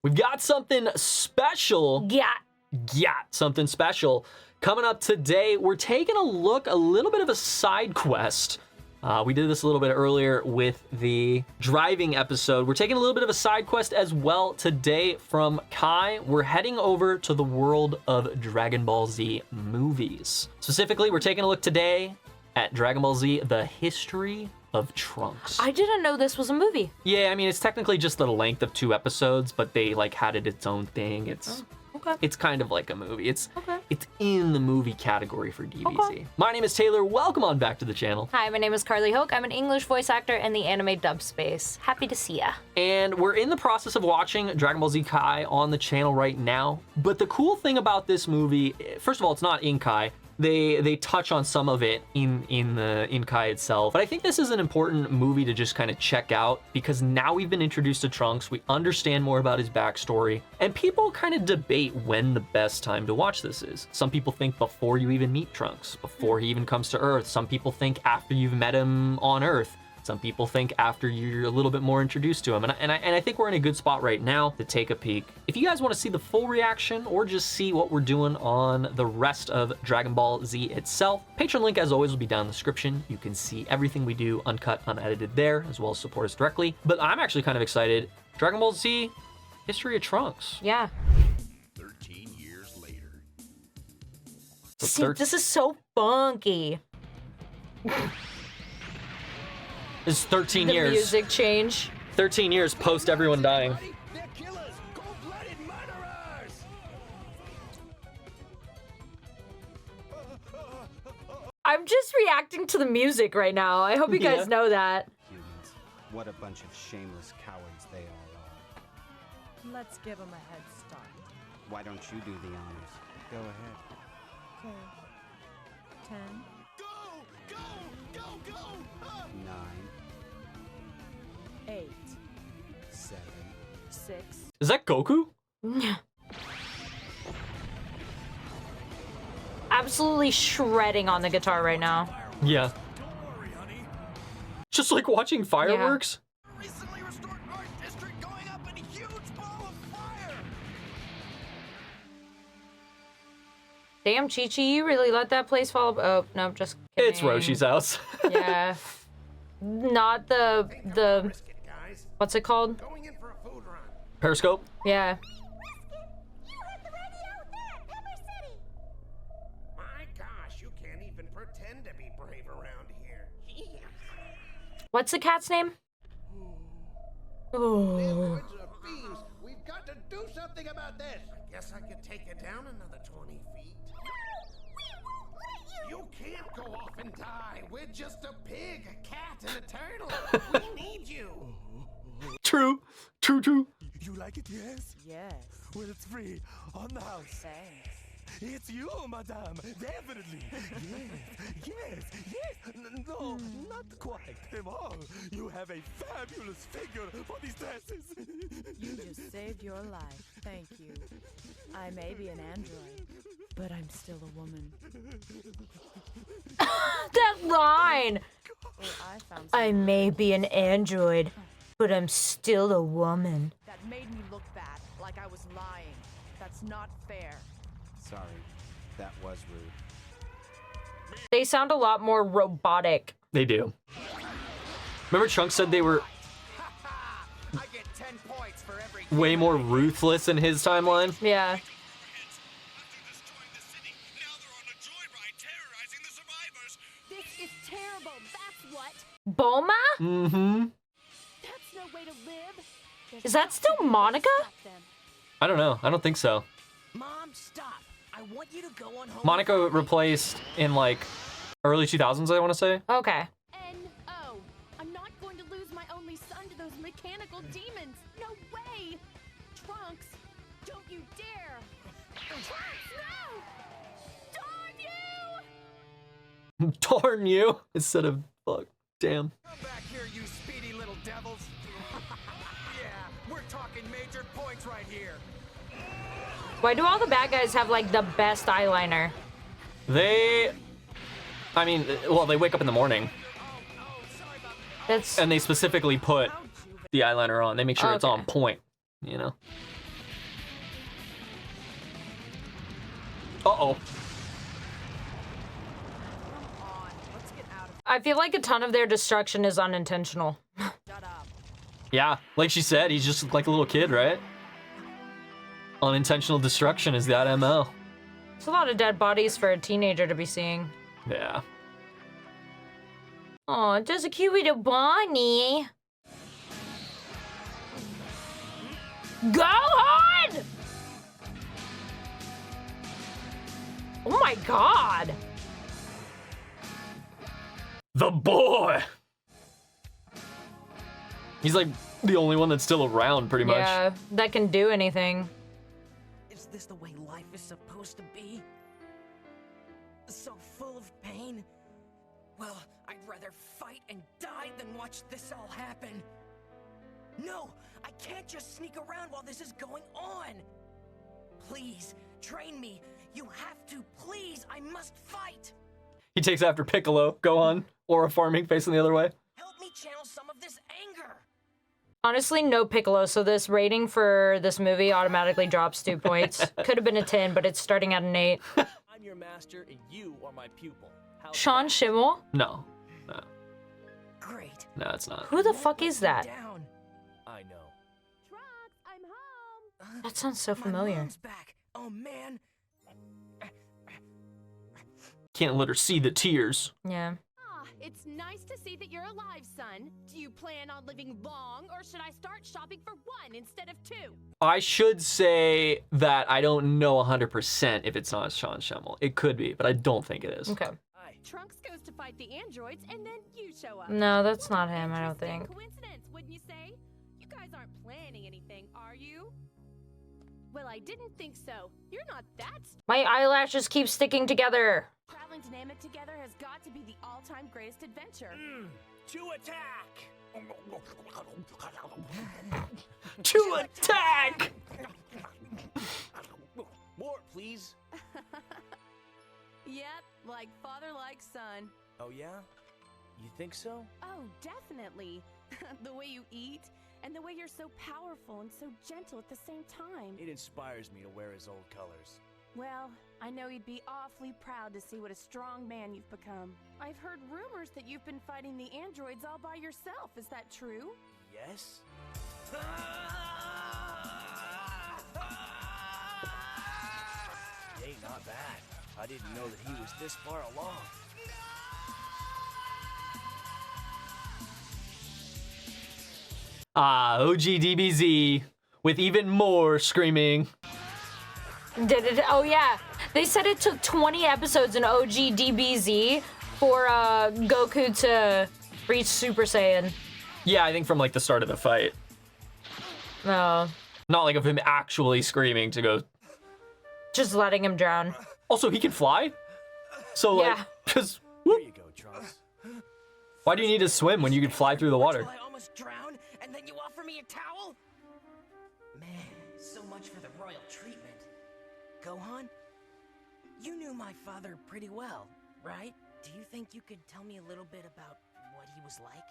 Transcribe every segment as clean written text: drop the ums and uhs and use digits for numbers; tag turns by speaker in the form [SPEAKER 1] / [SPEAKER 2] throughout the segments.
[SPEAKER 1] We've got something special. Yeah, something special. Coming up today, we're taking a look, a little bit of a side quest. We did this a little bit earlier with the driving episode. We're taking a little bit of a side quest as well today from Kai. We're heading over to the world of Dragon Ball Z movies. Specifically, we're taking a look today at Dragon Ball Z, The History of Trunks.
[SPEAKER 2] I didn't know this was a movie.
[SPEAKER 1] Yeah, I mean, it's technically just the length of 2 episodes, but they like had it its own thing. It's kind of like a movie. It's in the movie category for DBZ.
[SPEAKER 2] Okay.
[SPEAKER 1] My name is Taylor. Welcome on back to the channel.
[SPEAKER 2] Hi, my name is Karlii Hoke. I'm an English voice actor in the anime dub space. Happy to see ya.
[SPEAKER 1] And we're in the process of watching Dragon Ball Z Kai on the channel right now. But the cool thing about this movie, first of all, it's not in Kai. They touch on some of it in Kai itself. But I think this is an important movie to just kind of check out because now we've been introduced to Trunks, we understand more about his backstory, and people kind of debate when the best time to watch this is. Some people think before you even meet Trunks, before he even comes to Earth. Some people think after you've met him on Earth. Some people think after you're a little bit more introduced to him. And I think we're in a good spot right now to take a peek. If you guys want to see the full reaction or just see what we're doing on the rest of Dragon Ball Z itself, Patreon link as always will be down in the description. You can see everything we do uncut, unedited there, as well as support us directly. But I'm actually kind of excited. Dragon Ball Z, History of Trunks.
[SPEAKER 2] Yeah.
[SPEAKER 3] 13 years later.
[SPEAKER 2] See, this is so funky.
[SPEAKER 1] This is 13
[SPEAKER 2] The
[SPEAKER 1] years.
[SPEAKER 2] music change.
[SPEAKER 1] 13 years post everyone dying.
[SPEAKER 3] They're killers, cold-blooded murderers.
[SPEAKER 2] I'm just reacting to the music right now. I hope you guys know that.
[SPEAKER 4] Humans. What a bunch of shameless cowards they all are.
[SPEAKER 5] Let's give them a head start.
[SPEAKER 4] Why don't you do the honors? Go ahead.
[SPEAKER 5] Okay. 10.
[SPEAKER 3] Go, go, go, go.
[SPEAKER 4] 9,
[SPEAKER 5] 8.
[SPEAKER 4] 7.
[SPEAKER 5] 6.
[SPEAKER 1] Is that Goku?
[SPEAKER 2] Absolutely shredding on the guitar right now.
[SPEAKER 1] Yeah. Just like watching fireworks.
[SPEAKER 3] Recently restored Art District going up in a huge ball of fire.
[SPEAKER 2] Damn, Chi-Chi, you really let that place fall? Oh, no, just kidding.
[SPEAKER 1] It's Roshi's house.
[SPEAKER 2] Yeah. Not the,
[SPEAKER 3] Risk it, guys.
[SPEAKER 2] what's it called?
[SPEAKER 3] Going in for a food run.
[SPEAKER 1] Periscope.
[SPEAKER 2] Yeah.
[SPEAKER 3] My gosh, you can't even pretend to be brave around here.
[SPEAKER 2] What's the cat's name? Oh.
[SPEAKER 3] Androids are fiends. We've got to do something about this. I guess I could take it down another 20 feet. You can't go off and die. We're just a pig, a cat, and a turtle. We need you.
[SPEAKER 1] True.
[SPEAKER 6] You like it, yes?
[SPEAKER 5] Yes.
[SPEAKER 6] Well, it's free on the house.
[SPEAKER 5] Thanks.
[SPEAKER 6] It's you, madame. Definitely. Yes. No, not quite. Well, you have a fabulous figure for these dresses.
[SPEAKER 5] You just saved your life. Thank you. I may be an android, but I'm still a woman.
[SPEAKER 2] That line!
[SPEAKER 5] Well, I found
[SPEAKER 2] I
[SPEAKER 5] some
[SPEAKER 2] may be an android, but I'm still a woman.
[SPEAKER 5] that made me look bad, like I was lying. That's not fair.
[SPEAKER 4] Sorry, that was rude.
[SPEAKER 2] They sound a lot more robotic.
[SPEAKER 1] They do. Remember Trunks said they were
[SPEAKER 3] I get 10 points for every
[SPEAKER 1] way more ruthless in his timeline?
[SPEAKER 2] Yeah.
[SPEAKER 7] After destroying the city, now they're on a joyride terrorizing the survivors.
[SPEAKER 8] This is terrible, that's what.
[SPEAKER 2] Bulma?
[SPEAKER 1] Mm-hmm.
[SPEAKER 8] That's no way to live. There's
[SPEAKER 2] Is that still Monica?
[SPEAKER 8] stop them.
[SPEAKER 1] I don't know. I don't think so.
[SPEAKER 8] Mom, stop. I want you to go on home.
[SPEAKER 1] Monica replaced in like early 2000s, I want to say.
[SPEAKER 2] Okay.
[SPEAKER 8] N-O. I'm not going to lose my only son to those mechanical demons. No way. Trunks, don't you dare. Trunks, no! Darn you!
[SPEAKER 1] Darn you! Instead of fuck. Damn.
[SPEAKER 3] Come back here, you speedy little devils. Yeah, we're talking major points right here.
[SPEAKER 2] Why do all the bad guys have like the best eyeliner?
[SPEAKER 1] I mean, well, they wake up in the morning
[SPEAKER 2] That's
[SPEAKER 1] and they specifically put the eyeliner on. They make sure it's
[SPEAKER 2] Okay.
[SPEAKER 1] on point, you know? Uh-oh.
[SPEAKER 2] I feel like a ton of their destruction is unintentional.
[SPEAKER 1] Yeah, like she said, he's just like a little kid, right? Unintentional destruction is that ML.
[SPEAKER 2] It's a lot of dead bodies for a teenager to be seeing.
[SPEAKER 1] Yeah.
[SPEAKER 2] Oh, there's a cute little Bonnie. Go on! Oh my god.
[SPEAKER 1] The boy! He's like the only one that's still around, pretty much.
[SPEAKER 2] Yeah, that can do anything.
[SPEAKER 9] Is this the way life is supposed to be? So full of pain? Well, I'd rather fight and die than watch this all happen. No, I can't just sneak around while this is going on. Please, train me. You have to, please, I must fight.
[SPEAKER 1] He takes after Piccolo. Go on. Aura farming, facing the other way.
[SPEAKER 9] Help me channel some of this anger.
[SPEAKER 2] Honestly, no Piccolo, so this rating for this movie automatically drops 2 points. Could have been a 10, but it's starting at an 8.
[SPEAKER 10] I'm your master and you are my pupil. How's
[SPEAKER 2] Sean
[SPEAKER 10] that?
[SPEAKER 2] Schimmel?
[SPEAKER 1] No. No.
[SPEAKER 9] Great.
[SPEAKER 1] No, it's not.
[SPEAKER 2] Who the fuck is that?
[SPEAKER 9] Down.
[SPEAKER 10] I know.
[SPEAKER 8] Trunks, I'm home.
[SPEAKER 2] That sounds so
[SPEAKER 9] My
[SPEAKER 2] familiar.
[SPEAKER 9] mom's back. Oh man.
[SPEAKER 1] Can't let her see the tears.
[SPEAKER 2] Yeah.
[SPEAKER 8] Ah, it's nice to see that you're alive, son. Do you plan on living long, or should I start shopping for 1 instead of 2?
[SPEAKER 1] I should say that I don't know 100% if it's not Sean Schimmel. It could be, but I don't think it is.
[SPEAKER 2] Okay.
[SPEAKER 10] Hi.
[SPEAKER 8] Trunks goes to fight the androids, and then you show up.
[SPEAKER 2] No, that's
[SPEAKER 8] What
[SPEAKER 2] not
[SPEAKER 8] an
[SPEAKER 2] him, I don't
[SPEAKER 8] interesting
[SPEAKER 2] think.
[SPEAKER 8] Coincidence, wouldn't you say? You guys aren't planning anything, are you? Well, I didn't think so. You're not that.
[SPEAKER 2] My eyelashes keep sticking together.
[SPEAKER 8] Traveling to Namek together has got to be the all-time greatest adventure.
[SPEAKER 10] To attack!
[SPEAKER 1] To attack!
[SPEAKER 10] More, please.
[SPEAKER 8] Yep, like father, like son.
[SPEAKER 10] Oh yeah? You think so?
[SPEAKER 8] Oh, definitely. The way you eat, and the way you're so powerful and so gentle at the same time.
[SPEAKER 10] It inspires me to wear his old colors.
[SPEAKER 8] Well, I know you'd be awfully proud to see what a strong man you've become. I've heard rumors that you've been fighting the androids all by yourself. Is that true?
[SPEAKER 10] Yes? Hey, not bad. I didn't know that he was this far along.
[SPEAKER 1] OG DBZ with even more screaming.
[SPEAKER 2] Did it? Oh yeah. They said it took 20 episodes in OG DBZ for Goku to reach Super Saiyan.
[SPEAKER 1] Yeah, I think from like the start of the fight.
[SPEAKER 2] No.
[SPEAKER 1] Not like of him actually screaming to go.
[SPEAKER 2] Just letting him drown.
[SPEAKER 1] Also, he can fly? So like,
[SPEAKER 2] Yeah.
[SPEAKER 1] just
[SPEAKER 10] Here you go, Trunks.
[SPEAKER 1] why do you need to swim when you can fly through the water?
[SPEAKER 9] Till I almost drown, and then you offer me a towel? Man, so much for the royal treatment. Gohan, you knew my father pretty well, right? Do you think you could tell me a little bit about what he was like?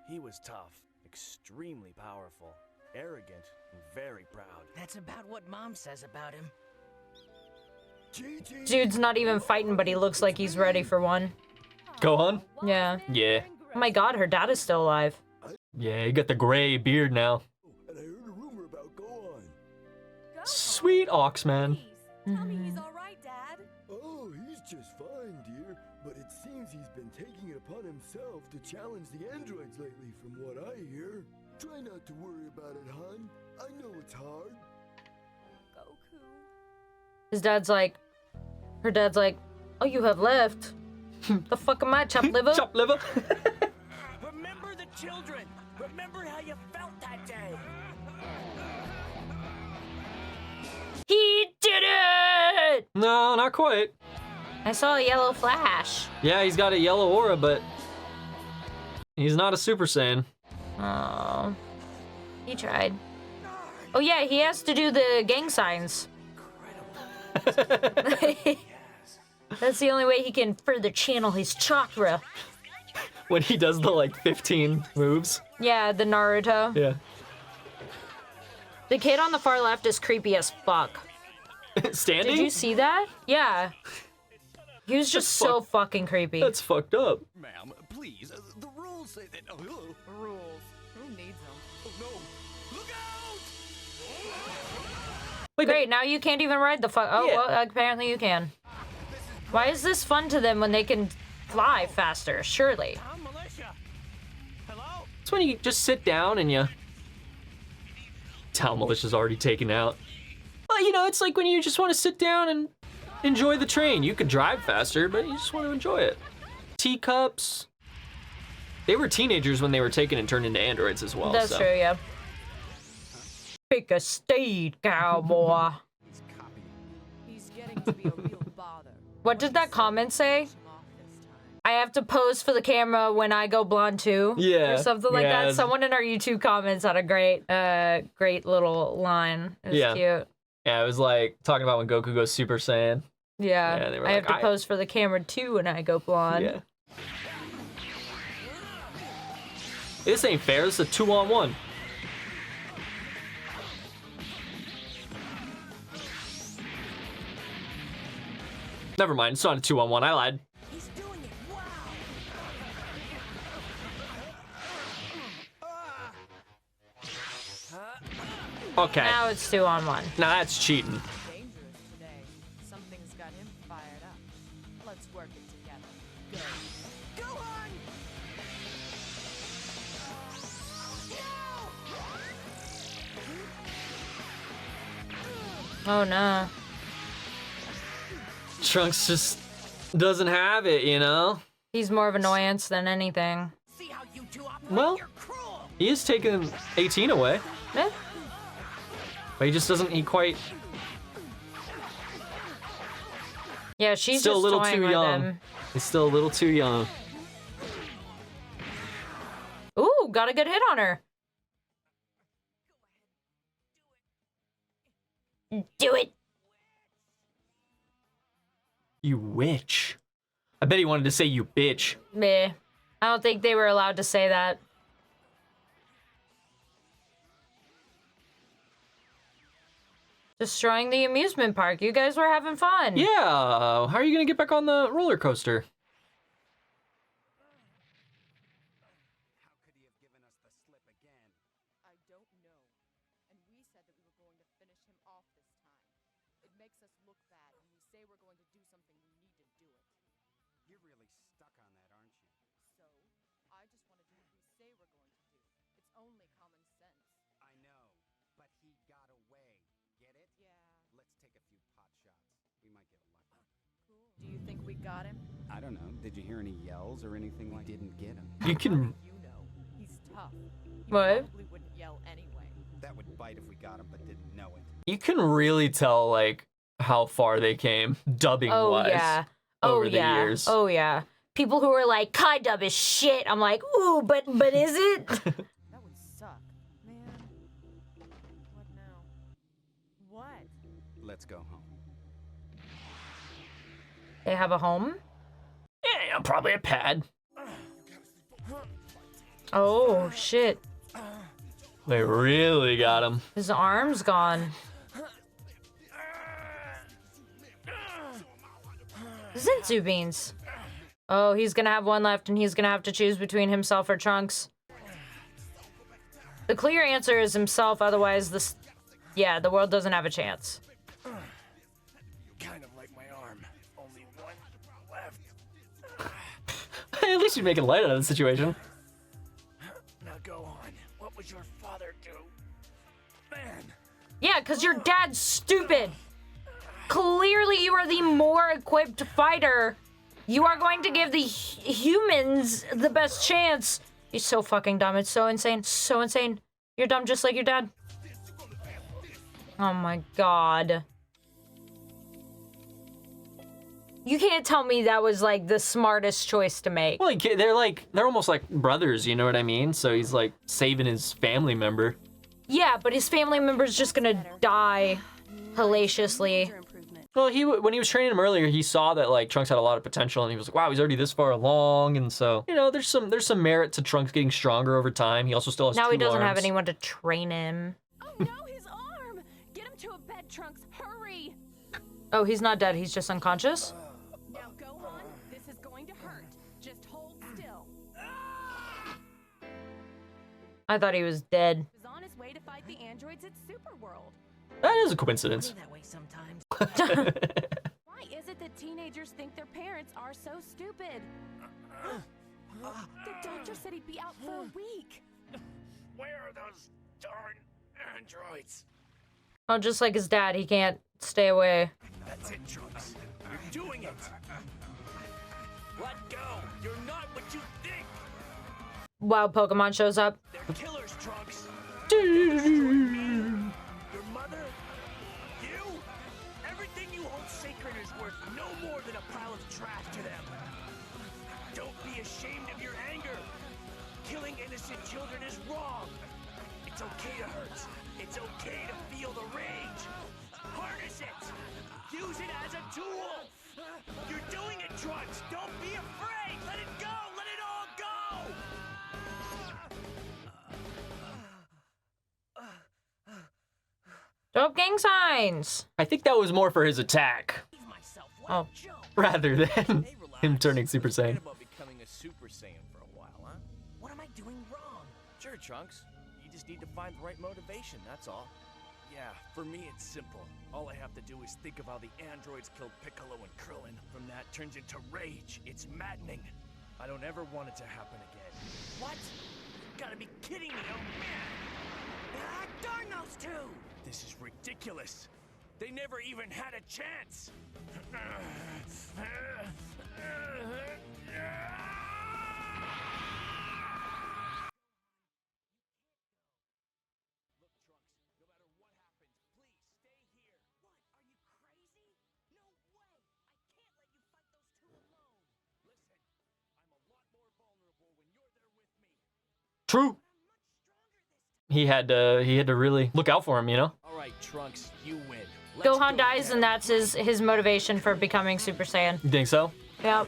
[SPEAKER 10] He was tough, extremely powerful, arrogant, and very proud.
[SPEAKER 9] That's about what Mom says about him.
[SPEAKER 2] Dude's not even fighting, but he looks like he's ready for one.
[SPEAKER 1] Gohan?
[SPEAKER 2] Yeah.
[SPEAKER 1] Yeah.
[SPEAKER 2] Oh my god, her dad is still alive.
[SPEAKER 1] Yeah, you got the gray beard now.
[SPEAKER 6] And I heard a rumor about Gohan.
[SPEAKER 1] Sweet Oxman.
[SPEAKER 8] Please, tell me he's all right, Dad.
[SPEAKER 6] Oh, he's just fine, dear. But it seems he's been taking it upon himself to challenge the androids lately, from what I hear. Try not to worry about it, hon. I know it's hard.
[SPEAKER 8] Goku.
[SPEAKER 2] His dad's like, her dad's like, oh, you have left. The fuck am I, chopped liver?
[SPEAKER 1] Chop liver.
[SPEAKER 10] Remember the children! Remember how you felt that day!
[SPEAKER 2] He did it!
[SPEAKER 1] No, not quite.
[SPEAKER 2] I saw a yellow flash.
[SPEAKER 1] Yeah, he's got a yellow aura, but he's not a Super Saiyan.
[SPEAKER 2] Oh, he tried. Oh yeah, he has to do the gang signs. That's the only way he can further channel his chakra.
[SPEAKER 1] When he does the like 15 moves.
[SPEAKER 2] Yeah, the Naruto.
[SPEAKER 1] Yeah.
[SPEAKER 2] The kid on the far left is creepy as fuck.
[SPEAKER 1] Standing?
[SPEAKER 2] Did you see that? Yeah. He was just so fucking creepy.
[SPEAKER 1] That's fucked up.
[SPEAKER 3] Ma'am, please. The rules say that.
[SPEAKER 5] Rules. Who needs them?
[SPEAKER 3] Oh no! Look out!
[SPEAKER 1] Wait,
[SPEAKER 2] Great, now you can't even ride the Oh,
[SPEAKER 1] Yeah.
[SPEAKER 2] well, apparently you can. Why is this fun to them when they can fly faster? Surely.
[SPEAKER 6] I'm militia. Hello?
[SPEAKER 1] It's when you just sit down and you... Town militia's already taken out. Well, you know, it's like when you just want to sit down and enjoy the train. You could drive faster, but you just want to enjoy it. Teacups. They were teenagers when they were taken and turned into androids as well.
[SPEAKER 2] That's
[SPEAKER 1] so.
[SPEAKER 2] true, yeah. Pick a steed, cowboy.
[SPEAKER 5] He's getting to be a real bother.
[SPEAKER 2] What did that comment say? I have to pose for the camera when I go blonde too.
[SPEAKER 1] Yeah,
[SPEAKER 2] Or something like
[SPEAKER 1] yeah.
[SPEAKER 2] that. Someone in our YouTube comments had a great little line. It was cute.
[SPEAKER 1] Yeah, it was like talking about when Goku goes Super Saiyan.
[SPEAKER 2] Yeah.
[SPEAKER 1] Yeah, they were
[SPEAKER 2] I have
[SPEAKER 1] like,
[SPEAKER 2] to pose for the camera too when I go blonde.
[SPEAKER 1] Yeah. This ain't fair. This is a 2-on-1. Never mind. It's not a 2-on-1. I lied.
[SPEAKER 9] He's doing it. Wow.
[SPEAKER 1] Okay.
[SPEAKER 2] Now it's 2-on-1.
[SPEAKER 1] Now that's cheating.
[SPEAKER 5] Dangerous today. Something's got him fired up. Let's work it together. Go.
[SPEAKER 9] Go on.
[SPEAKER 2] Oh no.
[SPEAKER 1] Trunks just doesn't have it, you know?
[SPEAKER 2] He's more of an annoyance than anything.
[SPEAKER 9] See how you two operate?
[SPEAKER 1] Well,
[SPEAKER 9] You're cruel.
[SPEAKER 1] he is taking 18 away,
[SPEAKER 2] Eh?
[SPEAKER 1] but he just doesn't, he quite,
[SPEAKER 2] Yeah, she's
[SPEAKER 1] still a
[SPEAKER 2] just
[SPEAKER 1] little
[SPEAKER 2] toying
[SPEAKER 1] too
[SPEAKER 2] with
[SPEAKER 1] young.
[SPEAKER 2] him.
[SPEAKER 1] He's still a little too young.
[SPEAKER 2] Ooh, got a good hit on her. Do it.
[SPEAKER 1] You witch. I bet he wanted to say you bitch.
[SPEAKER 2] Meh. I don't think they were allowed to say that. Destroying the amusement park. You guys were having fun.
[SPEAKER 1] Yeah, how are you gonna get back on the roller coaster?
[SPEAKER 4] How could he have given us the slip again?
[SPEAKER 5] I don't know. And we said that we were going to finish him off this time. It makes us look bad when we say we're going to do something, we need to do it.
[SPEAKER 4] You're really stuck on that, aren't you?
[SPEAKER 5] So, I just want to do what we say we're going to do. It's only common sense.
[SPEAKER 4] I know, but he got away. Get it?
[SPEAKER 5] Yeah.
[SPEAKER 4] Let's take a few pot shots. We might get lucky.
[SPEAKER 5] Cool. Do you think we got him?
[SPEAKER 4] I don't know. Did you hear any yells or anything like? We didn't get him.
[SPEAKER 1] You can,
[SPEAKER 5] You know, he's tough. He
[SPEAKER 2] What?
[SPEAKER 5] probably wouldn't yell anyway.
[SPEAKER 4] That would bite if we got him, but didn't know it.
[SPEAKER 1] you can really tell, like, how far they came, dubbing
[SPEAKER 2] Oh
[SPEAKER 1] wise,
[SPEAKER 2] yeah. Oh
[SPEAKER 1] over the
[SPEAKER 2] yeah.
[SPEAKER 1] years.
[SPEAKER 2] Oh yeah. People who are like, Kai dub is shit. I'm like, ooh, but is it?
[SPEAKER 5] That would suck. Man. What now? What?
[SPEAKER 4] Let's go home.
[SPEAKER 2] They have a home?
[SPEAKER 1] Yeah, probably a pad.
[SPEAKER 2] Oh shit.
[SPEAKER 1] They really got him.
[SPEAKER 2] His arm's gone. Zinzu beans. Oh, he's gonna have one left and he's gonna have to choose between himself or Trunks. The clear answer is himself, otherwise this... Yeah, the world doesn't have a chance.
[SPEAKER 10] Kind of like my arm. Only one left.
[SPEAKER 1] At least you're making light out of the situation.
[SPEAKER 10] Now go on. What would your father do? Man.
[SPEAKER 2] Yeah, because your dad's stupid. Clearly you are the more equipped fighter. You are going to give the humans the best chance. You're so fucking dumb. It's so insane. So insane. You're dumb just like your dad. Oh my god. You can't tell me that was like the smartest choice to make.
[SPEAKER 1] Well, they're almost like brothers, you know what I mean? So he's like saving his family member.
[SPEAKER 2] Yeah, but his family member's just gonna die hellaciously.
[SPEAKER 1] Well, when he was training him earlier, he saw that like Trunks had a lot of potential, and he was like, "Wow, he's already this far along." And so, you know, there's some merit to Trunks getting stronger over time. He also still has
[SPEAKER 2] Now he
[SPEAKER 1] two
[SPEAKER 2] doesn't have
[SPEAKER 1] arms.
[SPEAKER 2] anyone to train him.
[SPEAKER 8] Oh no, his arm! Get him to a bed, Trunks. Hurry!
[SPEAKER 2] Oh, he's not dead. He's just unconscious?
[SPEAKER 8] Now go on. This is going to hurt. Just hold still.
[SPEAKER 2] I thought he was dead.
[SPEAKER 8] He's on his way to fight the androids at Superworld.
[SPEAKER 1] That is a coincidence.
[SPEAKER 9] That way sometimes.
[SPEAKER 8] Why is it that teenagers think their parents are so stupid? The doctor said he'd be out for a week.
[SPEAKER 10] Where are those darn androids?
[SPEAKER 2] Oh, just like his dad, he can't stay away.
[SPEAKER 10] That's it, Trunks. You're doing it. Let go. You're not what you think.
[SPEAKER 2] Wow, Pokemon shows up.
[SPEAKER 10] They're killers, Trunks. Your mother, you, everything you hold sacred is worth no more than a pile of trash to them. Don't be ashamed of your anger. Killing innocent children is wrong. It's okay to hurt. It's okay to feel the rage. Harness it. Use it as a tool. You're doing it, Trunks. Don't be afraid. Let it go. Let it all go.
[SPEAKER 2] Dope gang signs.
[SPEAKER 1] I think that was more for his attack
[SPEAKER 2] Oh,
[SPEAKER 1] rather than him turning Super Saiyan.
[SPEAKER 10] About becoming a Super Saiyan for a while, huh?
[SPEAKER 9] What am I doing wrong?
[SPEAKER 10] Sure, Trunks. You just need to find the right motivation, that's all. Yeah, for me it's simple. All I have to do is think of how the androids killed Piccolo and Krillin. From that turns into rage. It's maddening. I don't ever want it to happen again. What? You gotta be kidding me, oh man!
[SPEAKER 9] Ah, darn those two!
[SPEAKER 10] This is ridiculous. They never even had a chance.
[SPEAKER 1] True. He had to really look out for him, you know?
[SPEAKER 10] All right, Trunks, you win. Let's
[SPEAKER 2] Gohan
[SPEAKER 10] go,
[SPEAKER 2] dies, and that's his motivation for becoming Super Saiyan.
[SPEAKER 1] You think so?
[SPEAKER 2] Yep.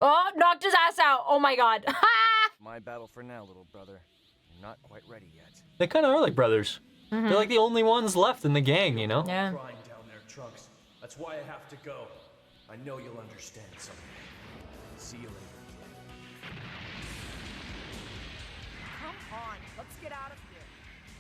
[SPEAKER 2] Oh, knocked his ass out. Oh my god.
[SPEAKER 10] My battle for now, little brother. You're not quite ready yet.
[SPEAKER 1] They kind of are like brothers. They're like the only ones left in the gang, you know?
[SPEAKER 2] Yeah.
[SPEAKER 10] Crying down there, Trunks. That's why I have to go. I know you'll understand someday. See you later.
[SPEAKER 5] Come on, let's get out of here.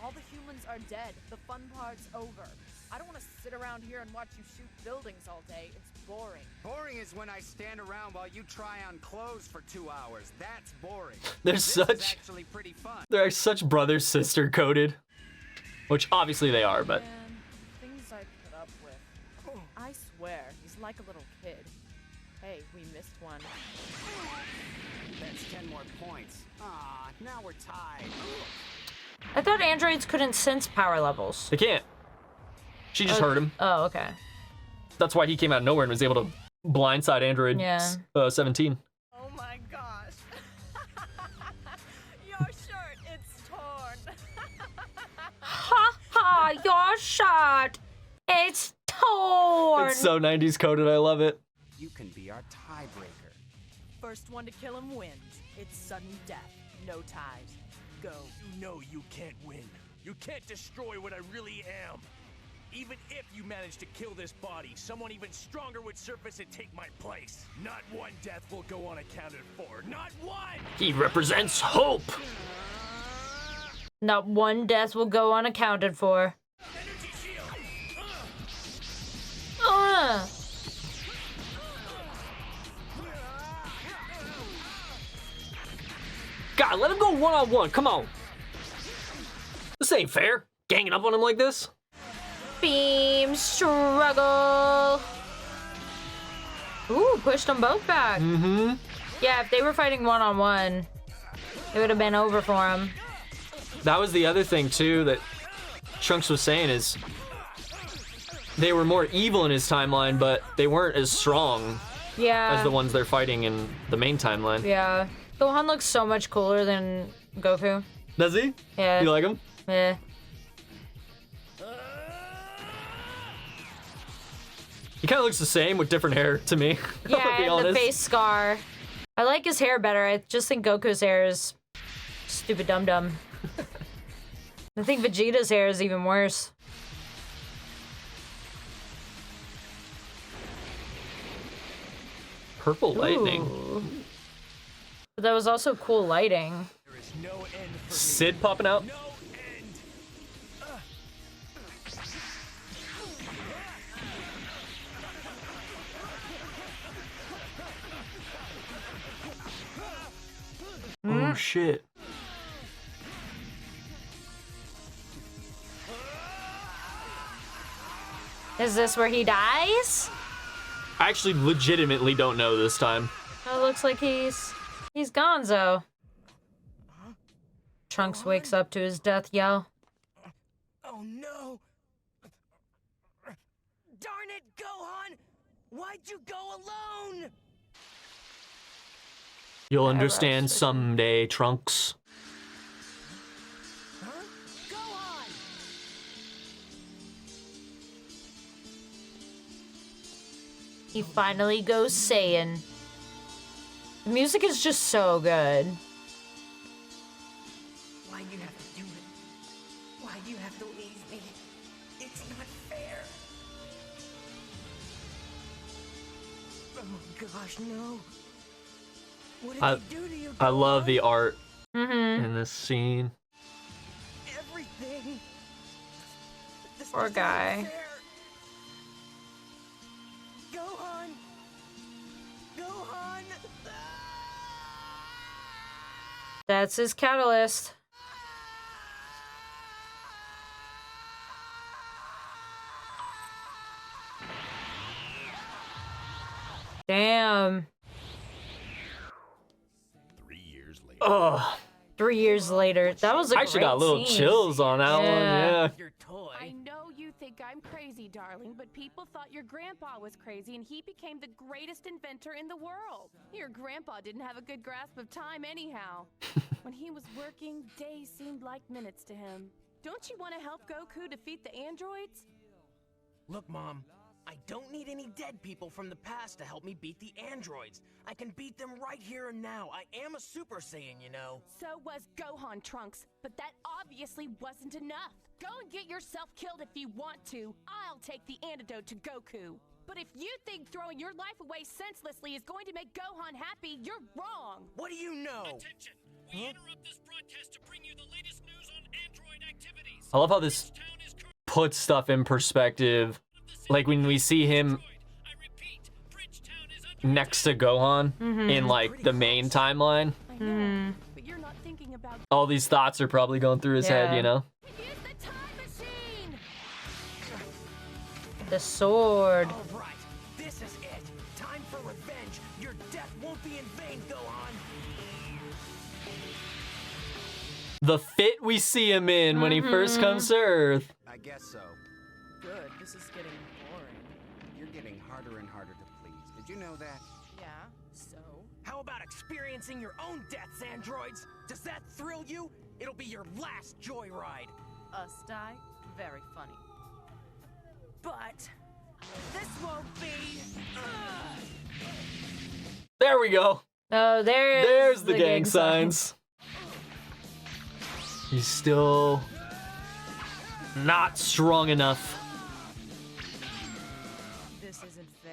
[SPEAKER 5] All the humans are dead. The fun part's over. I don't want to sit around here and watch you shoot buildings all day. It's boring.
[SPEAKER 4] Boring is when I stand around while you try on clothes for 2 hours. That's boring.
[SPEAKER 1] They're
[SPEAKER 4] This is
[SPEAKER 1] such
[SPEAKER 4] actually pretty fun.
[SPEAKER 1] they're such brother sister coded, which obviously they are, but
[SPEAKER 5] Man, things I put up with. I swear, he's like a little kid. Hey, we missed one.
[SPEAKER 4] That's 10 more points. Ah, now we're tied.
[SPEAKER 2] I thought androids couldn't sense power levels.
[SPEAKER 1] they can't. She just heard him.
[SPEAKER 2] Oh, okay.
[SPEAKER 1] That's why he came out of nowhere and was able to blindside Android
[SPEAKER 2] Yeah.
[SPEAKER 1] 17.
[SPEAKER 5] Oh my gosh. Your shirt, it's torn.
[SPEAKER 2] Ha ha, your shirt. It's torn.
[SPEAKER 1] It's so 90s coded, I love it.
[SPEAKER 4] You can be our tiebreaker.
[SPEAKER 5] First one to kill him wins. It's sudden death. No ties. Go.
[SPEAKER 10] You know you can't win. You can't destroy what I really am. Even if you manage to kill this body, someone even stronger would surface and take my place. Not one death will go unaccounted for. Not one!
[SPEAKER 1] He represents hope.
[SPEAKER 2] Not one death will go unaccounted for.
[SPEAKER 10] Energy shield!
[SPEAKER 1] God, let him go one-on-one. Come on. This ain't fair. Ganging up on him like this.
[SPEAKER 2] Beam struggle. Ooh, pushed them both back.
[SPEAKER 1] Mm-hmm.
[SPEAKER 2] Yeah, if they were fighting one-on-one, it would have been over for him.
[SPEAKER 1] That was the other thing, too, that Trunks was saying is they were more evil in his timeline, but they weren't as strong
[SPEAKER 2] Yeah.
[SPEAKER 1] as the ones they're fighting in the main timeline.
[SPEAKER 2] Yeah. Gohan looks so much cooler than Goku.
[SPEAKER 1] Does he?
[SPEAKER 2] Yeah.
[SPEAKER 1] You like him?
[SPEAKER 2] Yeah.
[SPEAKER 1] He kind of looks the same with different hair to me. I'll be
[SPEAKER 2] Yeah, and the
[SPEAKER 1] honest.
[SPEAKER 2] face scar. I like his hair better. I just think Goku's hair is stupid dum-dum. I think Vegeta's hair is even worse.
[SPEAKER 1] purple lightning.
[SPEAKER 2] Ooh. But that was also cool lighting.
[SPEAKER 10] There is no end for
[SPEAKER 1] Sid popping out.
[SPEAKER 10] me. No end.
[SPEAKER 1] Oh shit.
[SPEAKER 2] Is this where he dies?
[SPEAKER 1] I actually legitimately don't know this time.
[SPEAKER 2] Oh, it looks like he's gonzo. Trunks wakes up to his death yell.
[SPEAKER 9] Oh no! Darn it, Gohan! Why'd you go alone?
[SPEAKER 1] You'll understand someday, Trunks.
[SPEAKER 9] Huh? Gohan!
[SPEAKER 2] He finally goes Saiyan. The music is just so good.
[SPEAKER 9] Why do you have to do it? Why do you have to leave me? It's not fair. Oh gosh, no. What did he do to you,
[SPEAKER 1] I love
[SPEAKER 9] Gohan?
[SPEAKER 1] the art
[SPEAKER 2] Mm-hmm.
[SPEAKER 1] in this scene.
[SPEAKER 9] Everything. This
[SPEAKER 2] Poor
[SPEAKER 9] isn't
[SPEAKER 2] guy.
[SPEAKER 9] fair. Gohan! Gohan!
[SPEAKER 2] That's his catalyst. Damn.
[SPEAKER 6] 3 years later.
[SPEAKER 1] Ugh.
[SPEAKER 2] 3 years later. That was a
[SPEAKER 1] I actually got a little
[SPEAKER 2] great scene.
[SPEAKER 1] chills on that one. Yeah.
[SPEAKER 9] Your toy.
[SPEAKER 8] I know you think I'm crazy, darling, but people thought your grandpa was crazy and he became the greatest inventor in the world. Your grandpa didn't have a good grasp of time anyhow. When he was working, days seemed like minutes to him. Don't you want to help Goku defeat the androids?
[SPEAKER 9] Look, Mom. I don't need any dead people from the past to help me beat the androids. I can beat them right here and now. I am a Super Saiyan, you know.
[SPEAKER 8] So was Gohan, Trunks, but that obviously wasn't enough. Go and get yourself killed if you want to. I'll take the antidote to Goku. But if you think throwing your life away senselessly is going to make Gohan happy, you're wrong.
[SPEAKER 9] What do you know?
[SPEAKER 7] Attention! We interrupt this broadcast to bring you the latest news on android activities.
[SPEAKER 1] I love how this puts stuff in perspective. Like when we see him next to Gohan in like the main timeline.
[SPEAKER 8] I know, but you're not thinking about
[SPEAKER 1] All these thoughts are probably going through his head, you know?
[SPEAKER 8] use the time machine.
[SPEAKER 2] The sword.
[SPEAKER 9] All right, this is it. Time for revenge. Your death won't be in vain, Gohan.
[SPEAKER 1] The fit we see him in when he first comes to Earth.
[SPEAKER 4] I guess so.
[SPEAKER 5] Good, this is getting boring.
[SPEAKER 4] You're getting harder and harder to please. Did you know that?
[SPEAKER 5] Yeah, so?
[SPEAKER 9] How about experiencing your own deaths, androids? Does that thrill you? It'll be your last joyride.
[SPEAKER 5] Us die? Very funny.
[SPEAKER 9] But this won't be.
[SPEAKER 1] There we go.
[SPEAKER 2] Oh,
[SPEAKER 1] There's the gang signs. He's still not strong enough.
[SPEAKER 5] This isn't fair.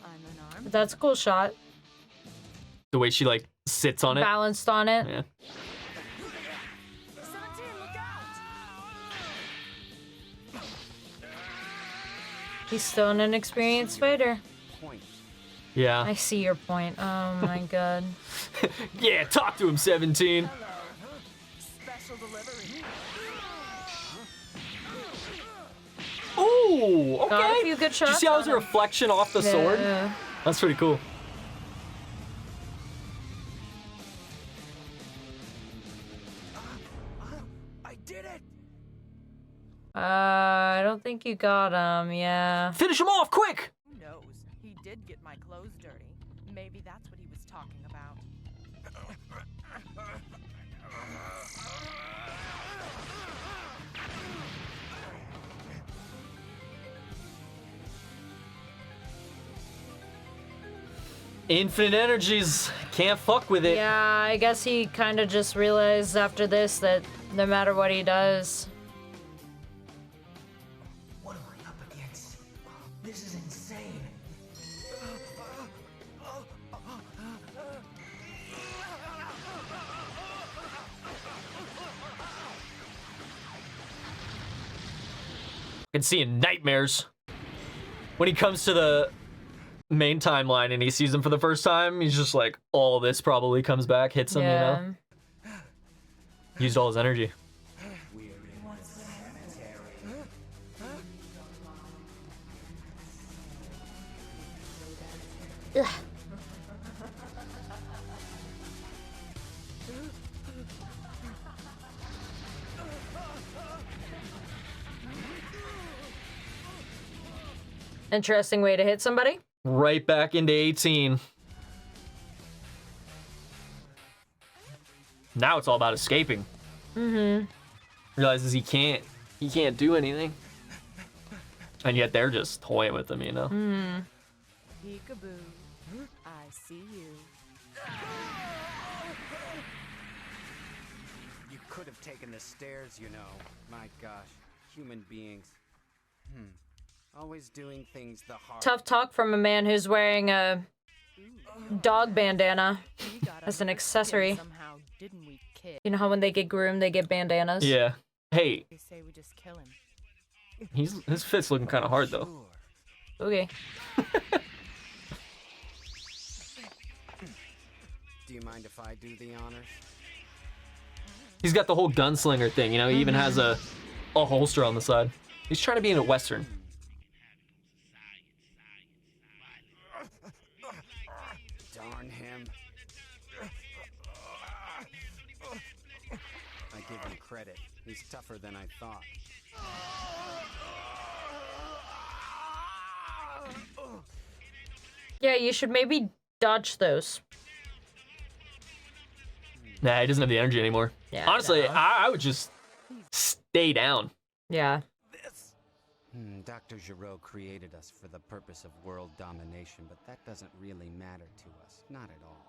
[SPEAKER 5] I'm unarmed.
[SPEAKER 2] That's a cool shot.
[SPEAKER 1] The way she like sits on it.
[SPEAKER 2] Balanced on it.
[SPEAKER 1] Yeah.
[SPEAKER 5] 17, look out!
[SPEAKER 2] He's still an inexperienced fighter.
[SPEAKER 4] Point.
[SPEAKER 1] Yeah.
[SPEAKER 2] I see your point. Oh my god.
[SPEAKER 1] Yeah, talk to him, 17.
[SPEAKER 5] Special delivery.
[SPEAKER 1] Ooh, okay.
[SPEAKER 2] Got a few good
[SPEAKER 1] Did you
[SPEAKER 2] shots
[SPEAKER 1] see how it was
[SPEAKER 2] on
[SPEAKER 1] a
[SPEAKER 2] him.
[SPEAKER 1] reflection off the sword?
[SPEAKER 2] Yeah.
[SPEAKER 1] That's pretty cool.
[SPEAKER 9] I did it.
[SPEAKER 2] I don't think you got him. Yeah.
[SPEAKER 1] Finish him off, quick!
[SPEAKER 5] Who knows? He did get my clothes dirty. Maybe that's what he was talking about.
[SPEAKER 1] Infinite energies. Can't fuck with it.
[SPEAKER 2] Yeah, I guess he kind of just realized after this that no matter what he does.
[SPEAKER 9] What am I up against? This is insane.
[SPEAKER 1] can see in nightmares. When he comes to the main timeline and he sees him for the first time, he's just like, all this probably comes back, hits him, you know? Used all his energy.
[SPEAKER 2] Ugh. Interesting way to hit somebody.
[SPEAKER 1] Right back into 18. Now it's all about escaping. Realizes he can't do anything. And yet they're just toying with him, you know?
[SPEAKER 5] Peekaboo. I see you.
[SPEAKER 4] You could have taken the stairs, you know. My gosh, human beings. Always doing things the hard.
[SPEAKER 2] Tough talk from a man who's wearing a dog bandana as an accessory.
[SPEAKER 5] Somehow, didn't we, kid?
[SPEAKER 2] You know how when they get groomed, they get bandanas?
[SPEAKER 1] Yeah. Hey,
[SPEAKER 5] They say we just kill him.
[SPEAKER 1] his fit's looking kind of hard though.
[SPEAKER 2] Okay.
[SPEAKER 4] Do you mind if I do the honors?
[SPEAKER 1] He's got the whole gunslinger thing, you know? He even has a holster on the side. He's trying to be in a Western.
[SPEAKER 4] Darn him. I give him credit. He's tougher than I thought.
[SPEAKER 2] Yeah, you should maybe dodge those.
[SPEAKER 1] Nah, he doesn't have the energy anymore.
[SPEAKER 2] Yeah,
[SPEAKER 1] Honestly,
[SPEAKER 2] no.
[SPEAKER 1] I would just stay down.
[SPEAKER 2] Yeah.
[SPEAKER 4] Dr. Giraud created us for the purpose of world domination, but that doesn't really matter to us. Not at all.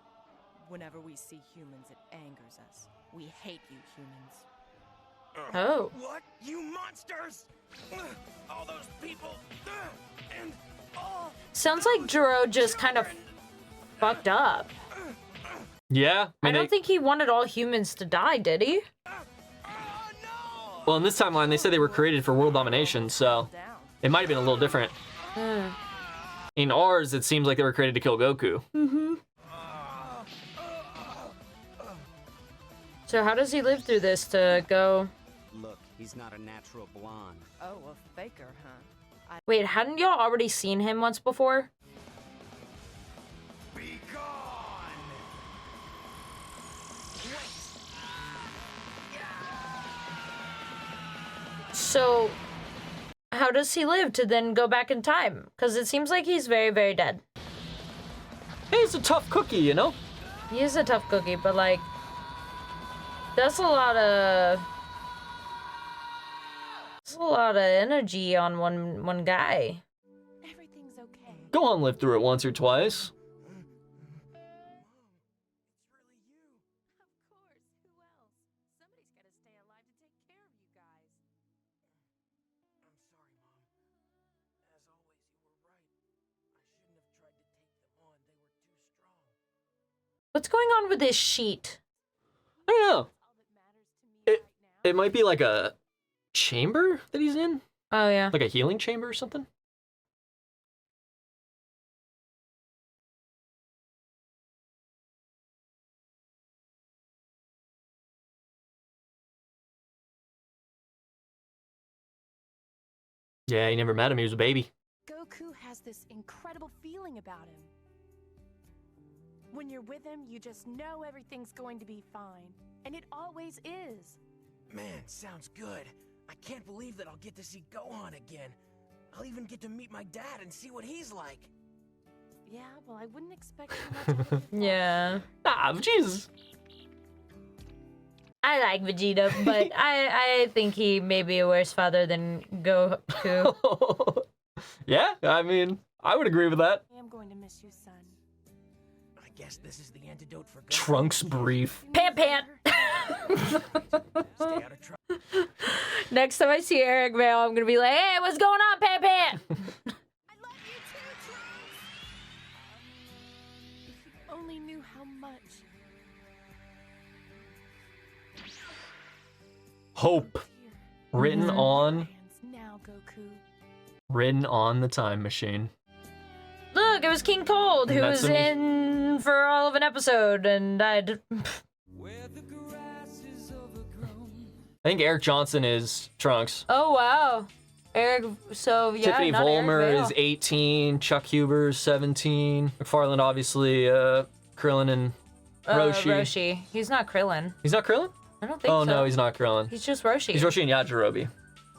[SPEAKER 5] Whenever we see humans, it angers us. We hate you humans.
[SPEAKER 2] Oh.
[SPEAKER 10] What? You monsters! All those people! And all...
[SPEAKER 2] Sounds like Giro just kind of fucked up.
[SPEAKER 1] Yeah.
[SPEAKER 2] I don't think he wanted all humans to die, did he?
[SPEAKER 1] Well, in this timeline, they said they were created for world domination, so it might have been a little different. In ours, it seems like they were created to kill Goku.
[SPEAKER 2] So how does he live through this to go...
[SPEAKER 4] Look, he's not a natural blonde.
[SPEAKER 5] Oh, a faker, huh?
[SPEAKER 2] Wait, hadn't y'all already seen him once before?
[SPEAKER 10] Be gone!
[SPEAKER 2] So, how does he live to then go back in time? Because it seems like he's very, very dead.
[SPEAKER 1] He's a tough cookie, you know?
[SPEAKER 2] He is a tough cookie, but like... That's a lot of... That's a lot of energy on one guy.
[SPEAKER 8] Everything's okay.
[SPEAKER 1] Go on, live through it once or twice.
[SPEAKER 8] Of course, who else? Somebody's gotta stay alive to take care of you guys.
[SPEAKER 10] I'm sorry, Mom. As always, you were right. I shouldn't have tried to take them on. They were too strong.
[SPEAKER 2] What's going on with this sheet?
[SPEAKER 1] I don't know.
[SPEAKER 8] All that matters to me right now.
[SPEAKER 1] It might be like a chamber that he's in?
[SPEAKER 2] Oh, yeah.
[SPEAKER 1] Like a healing chamber or something? Yeah, he never met him. He was a baby.
[SPEAKER 8] Goku has this incredible feeling about him. When you're with him, you just know everything's going to be fine. And it always is.
[SPEAKER 10] Man, sounds good. I can't believe that I'll get to see Gohan again. I'll even get to meet my dad and see what he's like.
[SPEAKER 8] Yeah, well, I wouldn't expect too much out of your
[SPEAKER 2] Yeah.
[SPEAKER 1] Ah, Jesus.
[SPEAKER 2] I like Vegeta, but I think he may be a worse father than Goku.
[SPEAKER 1] Yeah, I mean, I would agree with that.
[SPEAKER 8] I am going to miss you, son.
[SPEAKER 10] I guess this is the antidote for Gohan.
[SPEAKER 1] Trunks brief.
[SPEAKER 2] Pant pant.
[SPEAKER 10] Stay out of trouble.
[SPEAKER 2] Next time I see Eric Vale, I'm gonna be like, hey, what's going on, Pant Pant?
[SPEAKER 8] I love you too, Trunks! If you only knew how much.
[SPEAKER 1] Hope. Written on
[SPEAKER 8] Now now, Goku.
[SPEAKER 1] Ridden on the time machine.
[SPEAKER 2] Look, it was King Cold who
[SPEAKER 1] That's
[SPEAKER 2] was in for all of an episode and died.
[SPEAKER 1] I think Eric Johnson is Trunks.
[SPEAKER 2] Oh wow, Eric. So yeah,
[SPEAKER 1] Tiffany
[SPEAKER 2] not Eric
[SPEAKER 1] Vollmer
[SPEAKER 2] Vale.
[SPEAKER 1] is 18. Chuck Huber's 17. McFarlane, obviously, Krillin and Roshi.
[SPEAKER 2] Roshi. He's not Krillin.
[SPEAKER 1] He's not Krillin?
[SPEAKER 2] I don't think so.
[SPEAKER 1] Oh, no, he's not Krillin.
[SPEAKER 2] He's just Roshi.
[SPEAKER 1] He's Roshi and Yajirobe.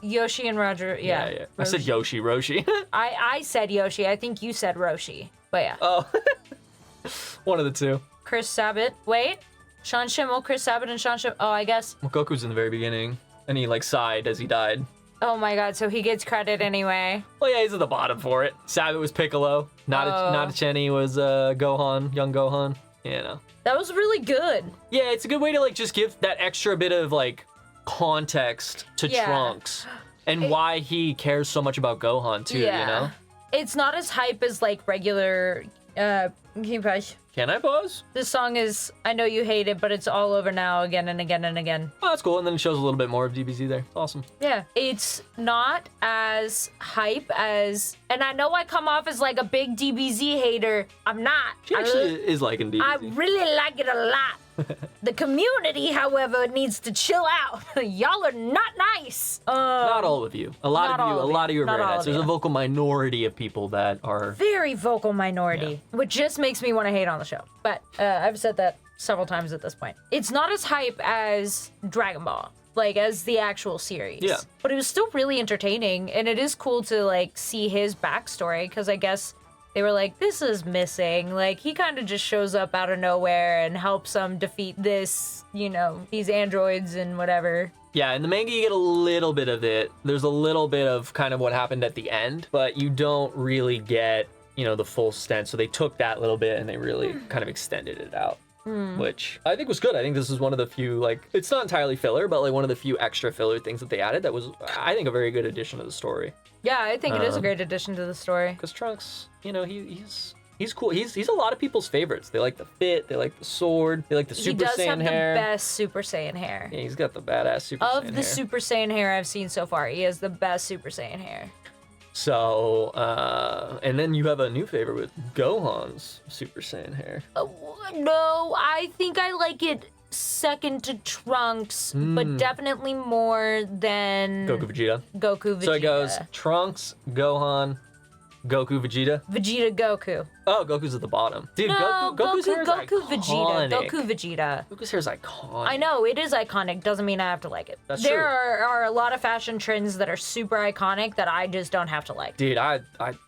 [SPEAKER 2] Yoshi and Roger. Yeah.
[SPEAKER 1] I said Yoshi, Roshi.
[SPEAKER 2] I said Yoshi. I think you said Roshi. But yeah.
[SPEAKER 1] Oh. One of the two.
[SPEAKER 2] Chris Sabat. Wait. Sean Schimmel, Chris Sabat, and Sean Schimmel. Oh, I guess.
[SPEAKER 1] Well, Goku's in the very beginning, and he, like, sighed as he died.
[SPEAKER 2] Oh my god, so he gets credit anyway.
[SPEAKER 1] Well, yeah, he's at the bottom for it. Sabat was Piccolo. Natachenny was Gohan, young Gohan. You know.
[SPEAKER 2] That was really good.
[SPEAKER 1] Yeah, it's a good way to, like, just give that extra bit of, like, context to Trunks and why he cares so much about Gohan, too, you know?
[SPEAKER 2] It's not as hype as, like, regular...
[SPEAKER 1] Can I pause?
[SPEAKER 2] This song is, I know you hate it, but it's all over now again and again and again.
[SPEAKER 1] Oh, that's cool. And then it shows a little bit more of DBZ there. Awesome.
[SPEAKER 2] Yeah. It's not as hype as, and I know I come off as like a big DBZ hater. I'm not.
[SPEAKER 1] She actually is liking DBZ.
[SPEAKER 2] I really like it a lot. The community, however, needs to chill out. Y'all are not nice.
[SPEAKER 1] Not all of you. A lot of you are very nice. There's a vocal minority of people that are
[SPEAKER 2] very vocal minority, which just makes me want to hate on the show. But I've said that several times at this point. It's not as hype as Dragon Ball, like as the actual series.
[SPEAKER 1] Yeah.
[SPEAKER 2] But it was still really entertaining, and it is cool to like see his backstory because I guess they were like, this is missing. Like, he kind of just shows up out of nowhere and helps them defeat this, you know, these androids and whatever.
[SPEAKER 1] Yeah, in the manga you get a little bit of it. There's a little bit of kind of what happened at the end, but you don't really get, you know, the full extent. So they took that little bit and they really kind of extended it out. Which I think was good. I think this is one of the few, like, it's not entirely filler, but like one of the few extra filler things that they added that was, I think, a very good addition to the story.
[SPEAKER 2] Yeah, I think it is a great addition to the story.
[SPEAKER 1] Because Trunks, you know, he's cool. He's a lot of people's favorites. They like the fit, they like the sword, they like the Super Saiyan hair.
[SPEAKER 2] He does have the best Super Saiyan hair.
[SPEAKER 1] Yeah, he's got the badass Super Saiyan hair.
[SPEAKER 2] Of the Super Saiyan hair I've seen so far, he has the best Super Saiyan hair.
[SPEAKER 1] So, and then you have a new favorite with Gohan's Super Saiyan hair.
[SPEAKER 2] No, I think I like it second to Trunks, but definitely more than
[SPEAKER 1] Goku Vegeta.
[SPEAKER 2] Vegeta.
[SPEAKER 1] So it goes Trunks, Gohan, Goku Vegeta.
[SPEAKER 2] Vegeta Goku.
[SPEAKER 1] Oh, Goku's at the bottom. Dude,
[SPEAKER 2] No,
[SPEAKER 1] Goku's hair is
[SPEAKER 2] Goku
[SPEAKER 1] iconic.
[SPEAKER 2] Vegeta. Goku Vegeta.
[SPEAKER 1] Goku's hair is iconic.
[SPEAKER 2] I know, it is iconic. Doesn't mean I have to like it.
[SPEAKER 1] That's
[SPEAKER 2] there
[SPEAKER 1] true.
[SPEAKER 2] are a lot of fashion trends that are super iconic that I just don't have to like.
[SPEAKER 1] Dude, I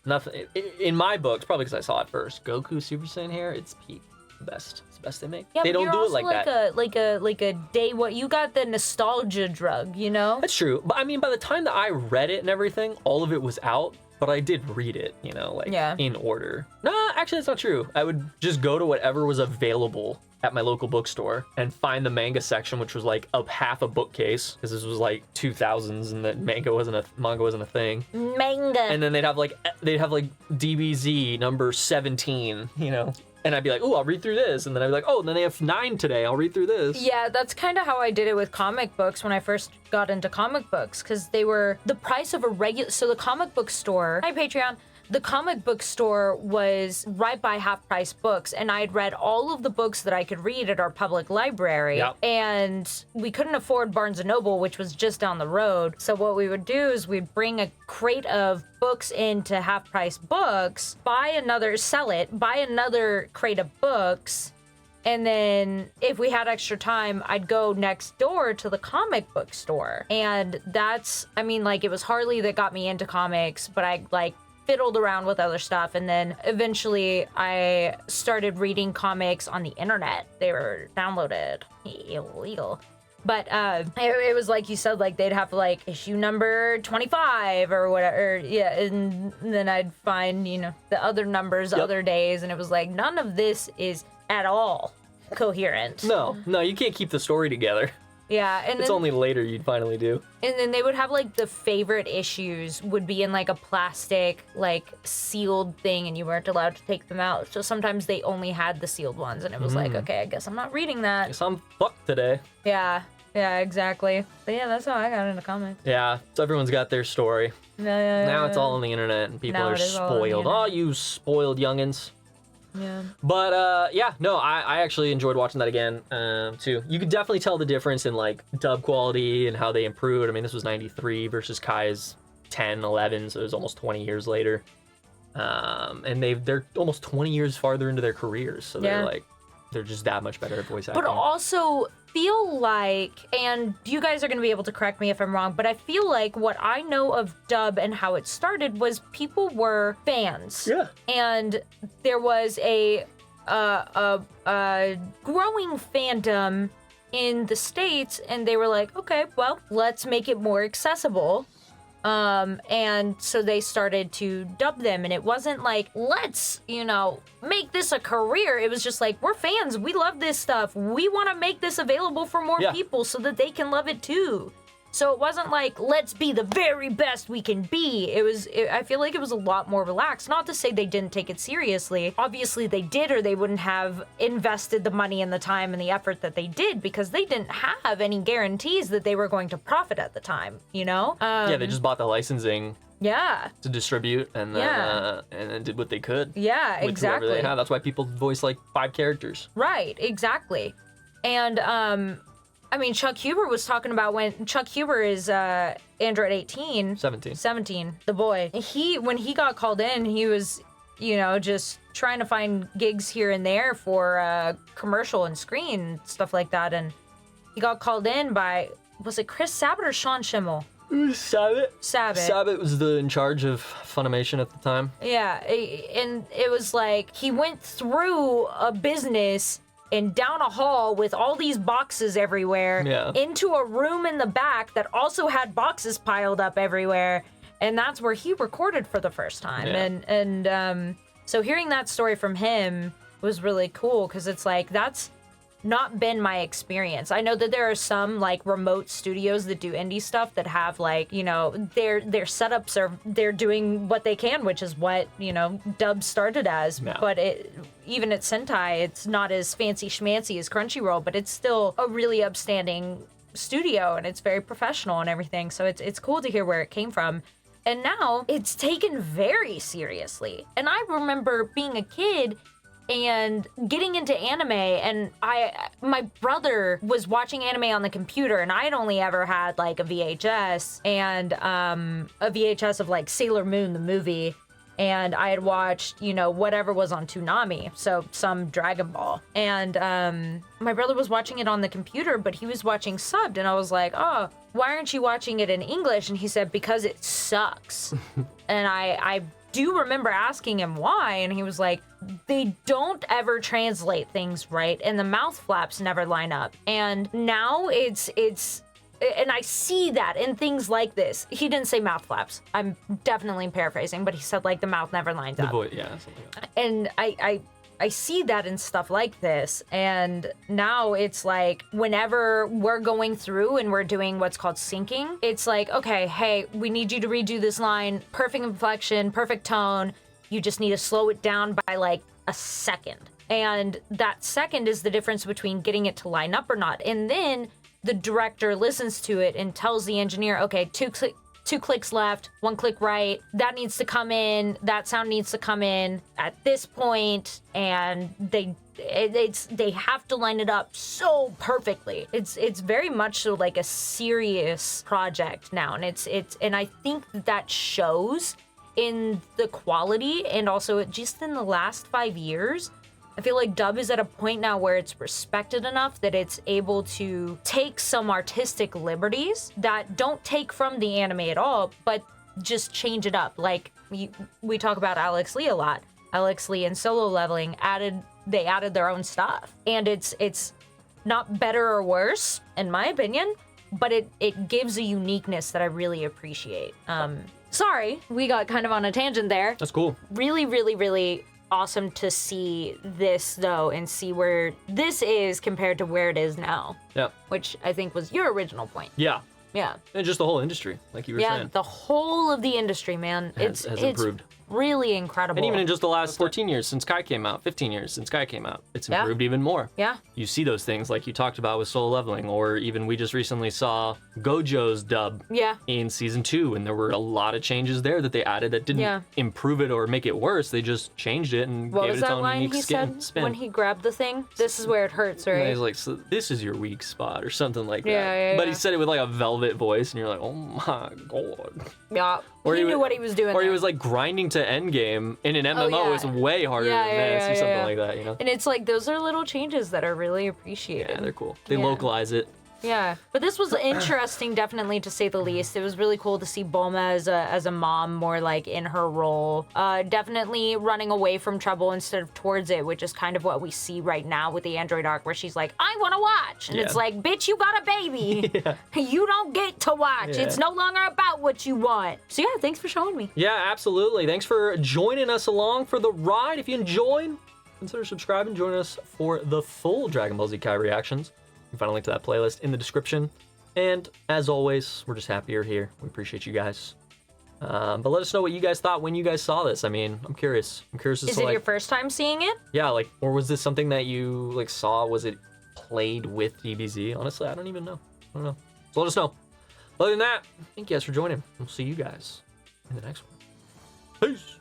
[SPEAKER 1] nothing in my books, probably because I saw it first. Goku Super Saiyan hair, it's peak. The best. It's the best they make.
[SPEAKER 2] Yeah,
[SPEAKER 1] they
[SPEAKER 2] but
[SPEAKER 1] don't
[SPEAKER 2] you're
[SPEAKER 1] do it
[SPEAKER 2] also
[SPEAKER 1] like that.
[SPEAKER 2] like a day what you got the nostalgia drug, you know?
[SPEAKER 1] That's true. But I mean, by the time that I read it and everything, all of it was out. But I did read it, you know, like in order. No, actually, that's not true. I would just go to whatever was available at my local bookstore and find the manga section, which was like half a bookcase, because this was like 2000s and the manga wasn't a thing.
[SPEAKER 2] Manga.
[SPEAKER 1] And then they'd have like DBZ number 17, you know. And I'd be like, oh, I'll read through this. And then I'd be like, oh, and then they have 9 today. I'll read through this.
[SPEAKER 2] Yeah, that's kind of how I did it with comic books when I first got into comic books, because they were the price of a regular. So the comic book store, hi Patreon, the comic book store was right by Half Price Books, and I'd read all of the books that I could read at our public library.
[SPEAKER 1] Yep.
[SPEAKER 2] And we couldn't afford Barnes & Noble, which was just down the road. So what we would do is we'd bring a crate of books into Half Price Books, sell it, buy another crate of books, and then if we had extra time, I'd go next door to the comic book store. And that's, I mean, like, it was Harley that got me into comics, but I, like, fiddled around with other stuff, and then eventually I started reading comics on the internet. They were downloaded. Illegal. But it was like you said, like they'd have like issue number 25 or whatever, yeah, and then I'd find, you know, the other numbers other days, and it was like none of this is at all coherent.
[SPEAKER 1] No, you can't keep the story together.
[SPEAKER 2] Yeah, and
[SPEAKER 1] it's
[SPEAKER 2] then,
[SPEAKER 1] only later you'd finally do.
[SPEAKER 2] And then they would have like the favorite issues would be in like a plastic like sealed thing, and you weren't allowed to take them out. So sometimes they only had the sealed ones, and it was like, okay, I guess I'm not reading that.
[SPEAKER 1] Guess I'm fucked today.
[SPEAKER 2] Yeah. Yeah, exactly. But yeah, that's how I got into comics.
[SPEAKER 1] Yeah, so everyone's got their story.
[SPEAKER 2] Yeah.
[SPEAKER 1] Now it's all on the internet, and people
[SPEAKER 2] Now
[SPEAKER 1] are
[SPEAKER 2] it is all on the
[SPEAKER 1] spoiled. Oh,
[SPEAKER 2] internet.
[SPEAKER 1] you spoiled youngins.
[SPEAKER 2] Yeah.
[SPEAKER 1] But yeah, no, I actually enjoyed watching that again too. You could definitely tell the difference in like dub quality and how they improved. I mean, this was 93 versus Kai's 10, 11, so it was almost 20 years later. And they're almost 20 years farther into their careers, so they're just that much better at voice acting.
[SPEAKER 2] But also feel like, and you guys are going to be able to correct me if I'm wrong, but I feel like what I know of dub and how it started was people were fans.
[SPEAKER 1] Yeah.
[SPEAKER 2] And there was a growing fandom in the States, and they were like, okay, well, let's make it more accessible. And so they started to dub them, and it wasn't like, let's, make this a career. It was just like, we're fans. We love this stuff. We want to make this available for more people so that they can love it too. So it wasn't like, let's be the very best we can be. I feel like it was a lot more relaxed. Not to say they didn't take it seriously. Obviously they did, or they wouldn't have invested the money and the time and the effort that they did, because they didn't have any guarantees that they were going to profit at the time,
[SPEAKER 1] Yeah, they just bought the licensing
[SPEAKER 2] Yeah.
[SPEAKER 1] to distribute, and then did what they could.
[SPEAKER 2] Yeah,
[SPEAKER 1] with
[SPEAKER 2] exactly.
[SPEAKER 1] whoever they had. That's why people voice like 5 characters.
[SPEAKER 2] Right, exactly. And I mean, Chuck Huber was talking about when Chuck Huber is Android 18. 17, the boy. When he got called in, he was, just trying to find gigs here and there for commercial and screen and stuff like that. And he got called in by, was it Chris Sabat or Sean Schimmel?
[SPEAKER 1] Sabat. Sabat was in charge of Funimation at the time.
[SPEAKER 2] Yeah, and it was like he went through a business and down a hall with all these boxes everywhere, into a room in the back that also had boxes piled up everywhere, and that's where he recorded for the first time.
[SPEAKER 1] Yeah.
[SPEAKER 2] And so hearing that story from him was really cool, because it's like, that's not been my experience. I know that there are some like remote studios that do indie stuff that have like, their setups are, they're doing what they can, which is what, dub started as.
[SPEAKER 1] Yeah.
[SPEAKER 2] But even at Sentai, it's not as fancy schmancy as Crunchyroll, but it's still a really upstanding studio, and it's very professional and everything. So it's cool to hear where it came from. And now it's taken very seriously. And I remember being a kid and getting into anime, and my brother was watching anime on the computer, and I had only ever had like a VHS, and a VHS of like Sailor Moon the movie, and I had watched whatever was on Toonami, so some Dragon Ball, and my brother was watching it on the computer, but he was watching subbed, and I was like, oh, why aren't you watching it in English? And he said, because it sucks. And I do remember asking him why, and he was like, they don't ever translate things right, and the mouth flaps never line up. And now it's and I see that in things like this. He didn't say mouth flaps. I'm definitely paraphrasing, but he said like the mouth never lines up.
[SPEAKER 1] Something like that.
[SPEAKER 2] And I see that in stuff like this, and now it's like whenever we're going through and we're doing what's called syncing, it's like, okay, hey, we need you to redo this line, perfect inflection, perfect tone, you just need to slow it down by like a second. And that second is the difference between getting it to line up or not. And then the director listens to it and tells the engineer, okay, two clicks left, 1 click right, that needs to come in, that sound needs to come in at this point, and they have to line it up so perfectly. It's very much so like a serious project now, and I think that shows in the quality, and also just in the last 5 years. I feel like dub is at a point now where it's respected enough that it's able to take some artistic liberties that don't take from the anime at all, but just change it up. Like we talk about Alex Lee a lot. Alex Lee and Solo Leveling added their own stuff, and it's not better or worse in my opinion, but it gives a uniqueness that I really appreciate. Sorry, we got kind of on a tangent there.
[SPEAKER 1] That's cool.
[SPEAKER 2] Really, really, really awesome to see this though, and see where this is compared to where it is now.
[SPEAKER 1] Yeah.
[SPEAKER 2] Which I think was your original point.
[SPEAKER 1] Yeah.
[SPEAKER 2] Yeah.
[SPEAKER 1] And just the whole industry, like you were saying.
[SPEAKER 2] Yeah, the whole of the industry, man.
[SPEAKER 1] Has improved.
[SPEAKER 2] really incredible.
[SPEAKER 1] And even in just the last 14 years since Kai came out, 15 years since Kai came out, it's improved even more.
[SPEAKER 2] Yeah.
[SPEAKER 1] You see those things like you talked about with Solo Leveling, or even we just recently saw Gojo's dub in season 2, and there were a lot of changes there that they added that didn't improve it or make it worse. They just changed it and
[SPEAKER 2] What
[SPEAKER 1] gave
[SPEAKER 2] was
[SPEAKER 1] it its
[SPEAKER 2] that
[SPEAKER 1] own
[SPEAKER 2] line
[SPEAKER 1] unique
[SPEAKER 2] he said
[SPEAKER 1] spin.
[SPEAKER 2] when he grabbed the thing? This is where it hurts, right?
[SPEAKER 1] And he's like, so this is your weak spot, or something like that.
[SPEAKER 2] Yeah,
[SPEAKER 1] but he said it with like a velvet voice, and you're like, oh my god.
[SPEAKER 2] Yeah.
[SPEAKER 1] Or
[SPEAKER 2] he knew what he was doing.
[SPEAKER 1] Or
[SPEAKER 2] there.
[SPEAKER 1] he was like grinding to endgame in an MMO is way harder than this, or something like that, you know?
[SPEAKER 2] And it's like, those are little changes that are really appreciated.
[SPEAKER 1] Yeah, they're cool. They localize it.
[SPEAKER 2] Yeah, but this was interesting, definitely, to say the least. It was really cool to see Bulma as a mom, more like in her role. Definitely running away from trouble instead of towards it, which is kind of what we see right now with the Android arc, where she's like, I want to watch. And it's like, bitch, you got a baby. You don't get to watch. It's no longer about what you want. So yeah, thanks for showing me.
[SPEAKER 1] Yeah, absolutely. Thanks for joining us along for the ride. If you enjoyed, consider subscribing. Join us for the full Dragon Ball Z Kai reactions. You can find a link to that playlist in the description. And as always, we're just happy you're here. We appreciate you guys. But let us know what you guys thought when you guys saw this. I mean, I'm curious. I'm curious as
[SPEAKER 2] Is
[SPEAKER 1] to
[SPEAKER 2] it
[SPEAKER 1] like,
[SPEAKER 2] your first time seeing it?
[SPEAKER 1] yeah, like, or was this something that you like saw? Was it played with DBZ? Honestly, I don't even know. I don't know. So let us know. Other than that, thank you guys for joining. We'll see you guys in the next one. Peace.